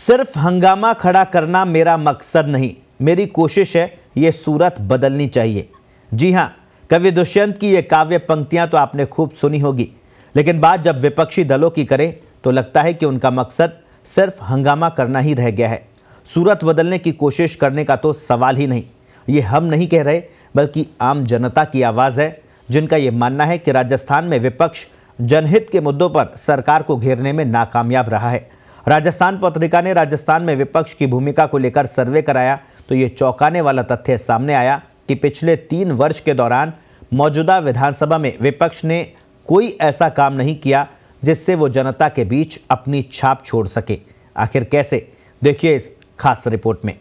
सिर्फ हंगामा खड़ा करना मेरा मकसद नहीं, मेरी कोशिश है ये सूरत बदलनी चाहिए। जी हाँ, कवि दुष्यंत की ये काव्य पंक्तियां तो आपने खूब सुनी होगी, लेकिन बात जब विपक्षी दलों की करें तो लगता है कि उनका मकसद सिर्फ हंगामा करना ही रह गया है। सूरत बदलने की कोशिश करने का तो सवाल ही नहीं। ये हम नहीं कह रहे, बल्कि आम जनता की आवाज़ है, जिनका ये मानना है कि राजस्थान में विपक्ष जनहित के मुद्दों पर सरकार को घेरने में नाकामयाब रहा है। राजस्थान पत्रिका ने राजस्थान में विपक्ष की भूमिका को लेकर सर्वे कराया तो ये चौंकाने वाला तथ्य सामने आया कि पिछले 3 वर्ष के दौरान मौजूदा विधानसभा में विपक्ष ने कोई ऐसा काम नहीं किया जिससे वो जनता के बीच अपनी छाप छोड़ सके। आखिर कैसे, देखिए इस खास रिपोर्ट में।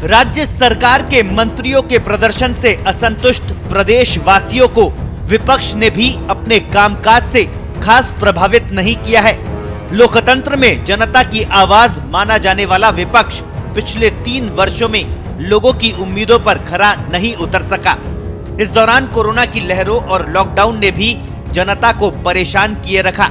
राज्य सरकार के मंत्रियों के प्रदर्शन से असंतुष्ट प्रदेश वासियों को विपक्ष ने भी अपने कामकाज से खास प्रभावित नहीं किया है। लोकतंत्र में जनता की आवाज माना जाने वाला विपक्ष पिछले 3 वर्षों में लोगों की उम्मीदों पर खरा नहीं उतर सका। इस दौरान कोरोना की लहरों और लॉकडाउन ने भी जनता को परेशान किए रखा।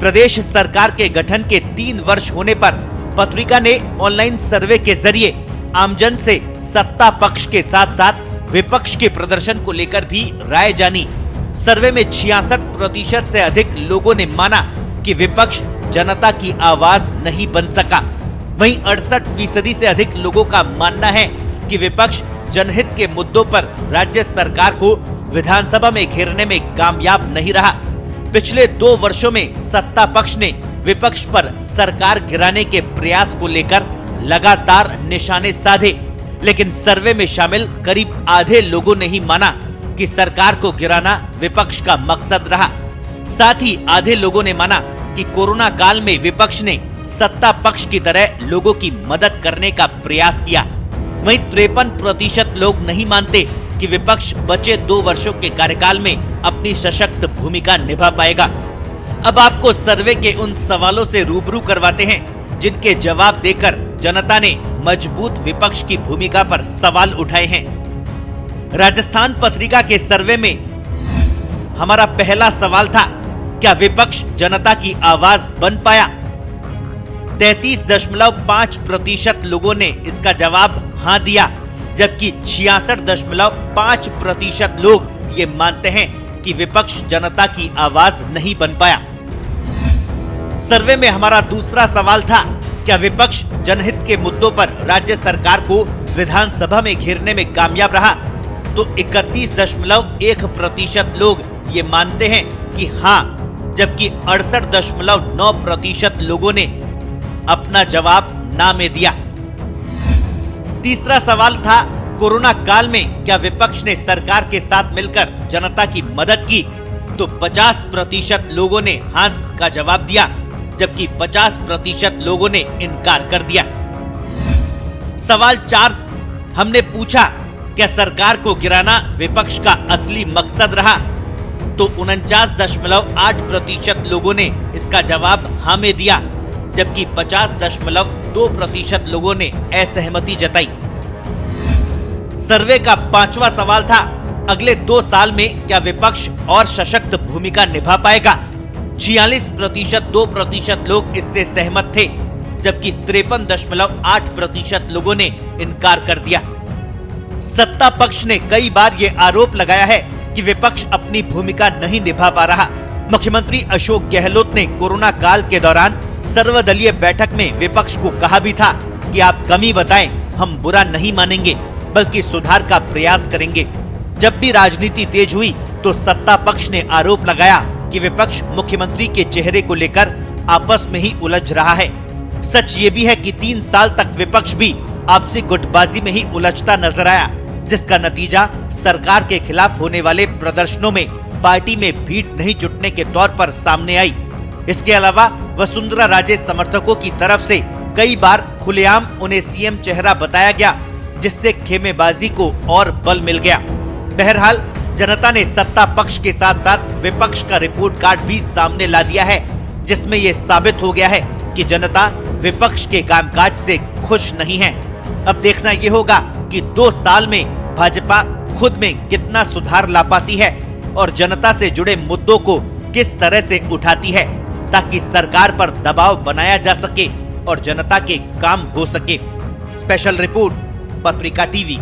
प्रदेश सरकार के गठन के 3 वर्ष होने पर पत्रिका ने ऑनलाइन सर्वे के जरिए आमजन से सत्ता पक्ष के साथ साथ विपक्ष के प्रदर्शन को लेकर भी राय जानी। सर्वे में 66% से अधिक लोगों ने माना कि विपक्ष जनता की आवाज नहीं बन सका। वहीं 68% से अधिक लोगों का मानना है कि विपक्ष जनहित के मुद्दों पर राज्य सरकार को विधानसभा में घेरने में कामयाब नहीं रहा। पिछले 2 वर्षों में सत्ता पक्ष ने विपक्ष पर सरकार गिराने के प्रयास को लेकर लगातार निशाने साधे, लेकिन सर्वे में शामिल करीब आधे लोगों ने ही माना कि सरकार को गिराना विपक्ष का मकसद रहा। साथ ही आधे लोगों ने माना कि कोरोना काल में विपक्ष ने सत्ता पक्ष की तरह लोगों की मदद करने का प्रयास किया। वहीं 53% लोग नहीं मानते कि विपक्ष बचे 2 वर्षों के कार्यकाल में अपनी सशक्त भूमिका निभा पाएगा। अब आपको सर्वे के उन सवालों से रूबरू करवाते हैं जिनके जवाब देकर जनता ने मजबूत विपक्ष की भूमिका पर सवाल उठाए हैं। राजस्थान पत्रिका के सर्वे में हमारा पहला सवाल था, क्या विपक्ष जनता की आवाज बन पाया? 33.5% लोगों ने इसका जवाब हां दिया, जबकि 66.5% लोग ये मानते हैं कि विपक्ष जनता की आवाज नहीं बन पाया। सर्वे में हमारा दूसरा सवाल था, क्या विपक्ष जनहित के मुद्दों पर राज्य सरकार को विधानसभा में घेरने में कामयाब रहा? तो 31.1% लोग ये मानते हैं कि हाँ, जबकि 68.9% लोगों ने अपना जवाब ना में दिया। तीसरा सवाल था, कोरोना काल में क्या विपक्ष ने सरकार के साथ मिलकर जनता की मदद की? तो 50% लोगों ने हाँ का जवाब दिया, जबकि 50% लोगों ने इनकार कर दिया। सवाल 4, हमने पूछा, क्या सरकार को गिराना विपक्ष का असली मकसद रहा? तो 49.8% लोगों ने इसका जवाब हाँ में दिया, जबकि 50.2% लोगों ने असहमति जताई। सर्वे का 5वां सवाल था, अगले 2 साल में क्या विपक्ष और सशक्त भूमिका निभा पाएगा? 46% लोग इससे सहमत थे, जबकि 53.8% लोगों ने इनकार कर दिया। सत्ता पक्ष ने कई बार ये आरोप लगाया है कि विपक्ष अपनी भूमिका नहीं निभा पा रहा। मुख्यमंत्री अशोक गहलोत ने कोरोना काल के दौरान सर्वदलीय बैठक में विपक्ष को कहा भी था कि आप कमी बताएं, हम बुरा नहीं मानेंगे, बल्कि सुधार का प्रयास करेंगे। जब भी राजनीति तेज हुई तो सत्ता पक्ष ने आरोप लगाया कि विपक्ष मुख्यमंत्री के चेहरे को लेकर आपस में ही उलझ रहा है। सच ये भी है कि 3 साल तक विपक्ष भी आपसी गुटबाजी में ही उलझता नजर आया, जिसका नतीजा सरकार के खिलाफ होने वाले प्रदर्शनों में पार्टी में भीड़ नहीं जुटने के तौर पर सामने आई। इसके अलावा वसुंधरा राजे समर्थकों की तरफ से कई बार खुलेआम उन्हें सीएम चेहरा बताया गया, जिससे खेमेबाजी को और बल मिल गया। बहरहाल जनता ने सत्ता पक्ष के साथ साथ विपक्ष का रिपोर्ट कार्ड भी सामने ला दिया है, जिसमें यह साबित हो गया है कि जनता विपक्ष के कामकाज से खुश नहीं है। अब देखना यह होगा कि 2 साल में भाजपा खुद में कितना सुधार ला पाती है। और जनता से जुड़े मुद्दों को किस तरह से उठाती है ताकि सरकार पर दबाव बनाया जा सके और जनता के काम हो सके। स्पेशल रिपोर्ट, पत्रिका टीवी।